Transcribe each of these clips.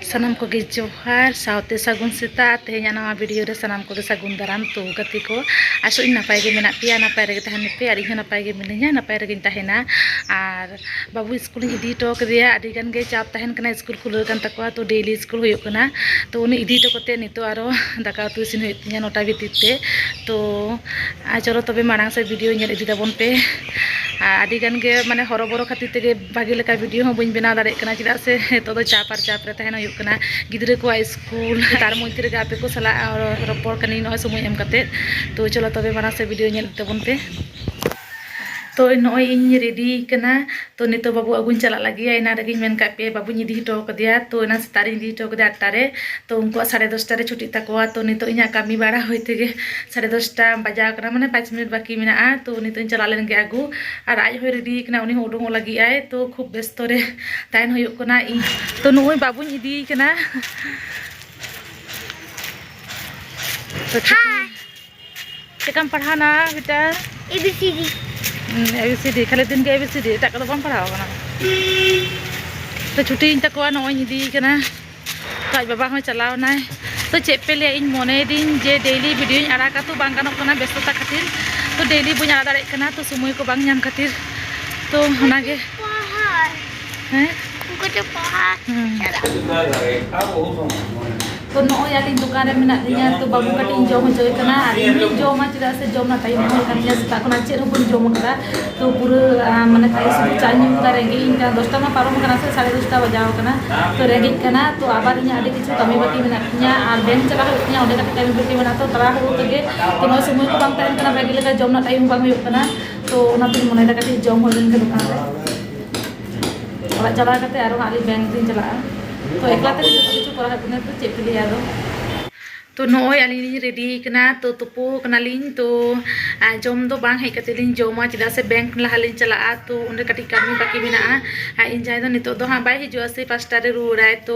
Sanam ko gi johar saute sagun sita tehnya nama video re sanam ko sagun daram tu gati ko aso in napai ge menak pia napai re tahan pe ari napai ge menenya napai re tahena ar babu school idi to kria adi gan ge chap tahen kana school khulur kan takwa to daily school hoyuk kana to uni idi to kote nito aro daka tu sin hoyuk tinya nota bitite to cholo tobe marang se video nyel idi dabon pe adi gan ge mane horoboro khatir tege bagi leka video ho bain benaw dare kana chida se to do chap re tahen hoyuk kana gidre ko school tar moddhe re ape ko sala ropor kani no somoy em kate to cholo tobe marang se video nyel dabon pe तो नॉय in ready कना तो नितो बाबू अगुन चला लगी इना रगी main का पे बाबू निदी हटो कदिया तो इना सितारी निदी हटो कदिया 8 रे तो उनको 10:30 रे छुट्टी तकवा तो नितो इना कामी बाड़ा होइते गे 10:30 बजा कना माने 5 मिनट बाकी मेना तो नितो चला लेन गे आगु और आज होय रेडी कना उनी उडुंग लगी आय तो खूब व्यस्त रे ताइन होय कना इ तो नॉय बाबू निदी कना तो चेकम पढ़ाना बेटा ABCD ABCD खाली दिन के ABCD tak kalau bang pahau kana to chuti in takwa no idi kana taj baba hoi chalao nai to chep pele in mone din je daily video in ara ka tu bang kanok kana bestota khatir to daily buñ ara dare kana to sumoy ko bang nyam khatir to ona ge pahar ko to pahar तो नॉय आलिन दुकान रे मेना दिया तो बाबू cutting germ होय कना आरी germ चिदा से जॉम ना टाइम होय कन सता कना चेर होबन जॉम करा तो पूरा माने खाई सब चानी का रेंगे इनका 10टा मा पारम कना से 10:30 बजाव कना तो रेंगे कना तो आबार इnya आडे किछु कमी बाकी मेना nya आर बैंक चला होया ओडे कटे कमी बाकी मेना तो तरा हो तगे तो नॉय समय को बांग तान कना रेंगे लेका जॉम ना टाइम बांग होय कना तो ओना पिन मने कटे जॉम होय के दुकान रे और चला कते आरो आली बैंक दिन चला तो एकला ते जो किछु करा है तो चेप लिया दो तो नॉय आली रेडी कना तो तुपो कना लिन तो जॉम दो बांग हे कते लिन जॉमा चिदा से बैंक लहा लिन चला तो उन्हें कटी कामी बाकी बिना इन जाय दो नितो दो हां बाय हिजो से 5टा रे रुराय तो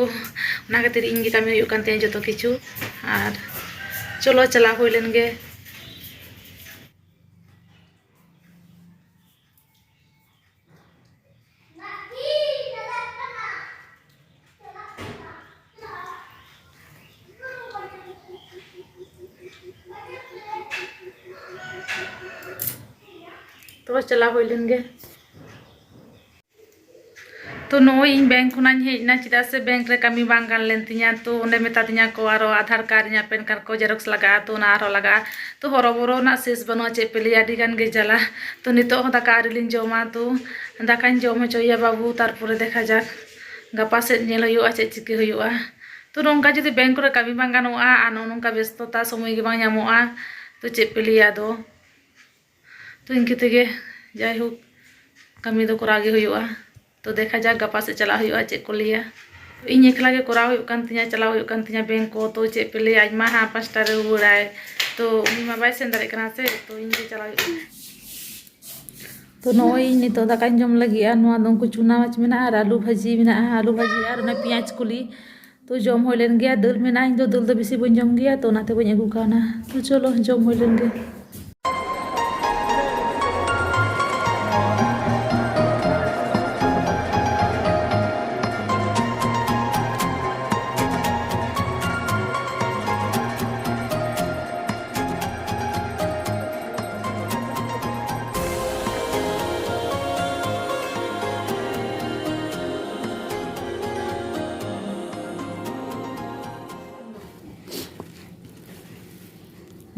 ना कते इन गे कामी होय कानते जतो किछु और चलो चला होय लेन गे तो चला होय लेन गे तो नॉय इन बैंक खुना हेजना चिदा से बैंक रे कमी बांग गान लेन तिया तो ओंडे मेता तिया को आरो आधार कार्ड nya पैन कार्ड को जेरॉक्स लगा तो ना आरो लगा तो हरोबरो ना शेष बनो चे पेले आदि गान गे जाला तो नितो दाका आरिलिन जमा तो दाकान जम होया बाबू तारपुरे देखा जा गपा से नेल होया चे चिकी होया तो नोंका जदि बैंक रे कमी बांग गानोआ आनो नोंका व्यस्तता समय गे बांग ᱧᱟᱢᱚᱜᱼᱟ तो चे पेलिया दो तो इनके तेगे जाय हो कमी दो कोरा गे होया तो देखा जा गपा से चला होया चे को लिया इन एकला गे कोरा होय कान तिया चला होय कान तिया बैंक को तो चे पेले आज मा हा 5टा रे उड़ाय तो उनी मा बाय सेन दारे कना से तो इन के चला तो नॉय नितो दाका जम लगिया नोआ दो को चुना माछ मेना आर आलू भाजी मेना आलू भाजी आर ना पियाज कुली तो जम होय लेन गया दल मेना इन दो दल दो बेसी बन जम गया तो नाते बन अगु काना तो चलो जम होय लेन गे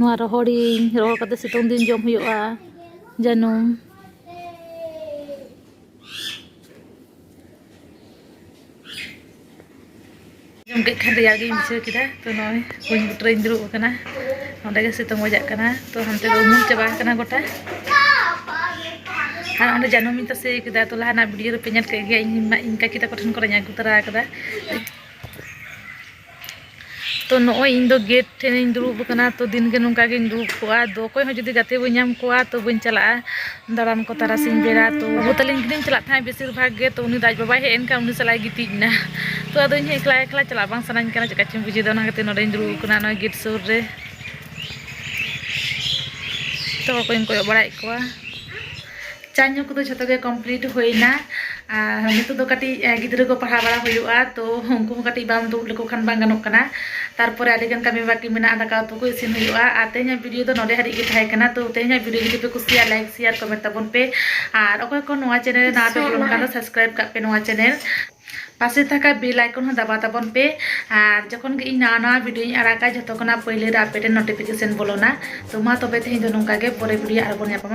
ᱱᱚᱣᱟ ᱨᱚᱦᱚᱲᱤᱧ ᱨᱚᱦᱚᱲ ᱠᱟᱛᱮ ᱥᱤᱛᱩᱝ ᱫᱤᱱ ᱡᱚᱢ ᱦᱩᱭᱩᱜᱼᱟ ᱡᱟᱹᱱᱩᱢ ᱡᱚᱢ ᱠᱮᱫ ᱠᱷᱟᱱ ᱨᱮᱭᱟᱲ ᱜᱤᱧ ᱵᱩᱡᱷᱟᱹᱣ ᱠᱮᱫᱟ ᱛᱚ ᱱᱚᱜᱼᱚᱭ ᱠᱩᱧ ᱵᱩᱴᱟᱹᱨᱤᱧ ᱫᱩᱲᱩᱵ ᱟᱠᱟᱱᱟ ᱚᱸᱰᱮ ᱜᱮ ᱥᱤᱛᱩᱝ ᱵᱟᱡᱟᱜ ᱠᱟᱱᱟ ᱛᱚ ᱦᱟᱱᱛᱮ ᱫᱚ ᱩᱢᱩᱞ ᱪᱟᱵᱟ ᱟᱠᱟᱱᱟ ᱜᱚᱴᱟ ᱟᱨ ᱚᱸᱰे ᱡᱟᱹᱱᱩᱢᱤᱧ ᱛᱟᱥᱮ ᱠᱮᱫᱟ ᱛᱚ ᱞᱟᱦᱟᱱᱟᱜ ᱵᱷᱤᱰᱤᱭᱳ ᱨᱮᱯᱮ ᱧᱮᱞ ᱠᱮᱫ ᱜᱮᱭᱟ ᱤᱧ ᱠᱟᱠᱤ ᱛᱟᱠᱚ ᱴᱷᱮᱱ ᱠᱷᱚᱱᱤᱧ ᱟᱹᱜᱩ ᱛᱟᱨᱟ ᱟᱠᱟᱫᱟ तो नॉय इन दो गेट ठेन दुड़ूब कना तो दिन के नोंका गे दुड़ूब कोआ दो कोई हो जदि गाते बो नाम कोआ तो बन चला दारान को तारासिन बेरा तो बोतलिन किन चला था बेसिर भाग गे तो उनी दाज बाबा हेन का उनी सलाई गितिना तो अदो इन एकला एकला चला बांग सनान कना चका चिम बुझे दोना गते नोडे दुड़ूब कना नॉय गेट सुर रे तो को इन को बड़ाई कोआ चान्यो को तो जतो गे कंप्लीट होइना नितो दो कटी गिद्रा को पढ़ा बड़ा हुआ तो उनको कटी बाम दुब लेको खान बांग गानोक कना तारपरे आदिगन कमी बाकी मेना दाका उतु को इसिन हुआ तेज वीडियो तो नोडे हरी थाहे कना तो तेज वीडियो जुदी पे कुसिया लाइक शेयर कमेंट तबन पे और अकोय को नोआ चैनल ना पे बोलन का सब्सक्राइब का पे नोआ चैनल पासे थाका बेल आइकन दबा तबन पे और जखन गे ना ना वीडियो आराका जतो कना पहिले रे आपे नोटिफिकेशन बोलोना तो मा तबे तेज दो नोंका गे परे वीडियो आर बन यापा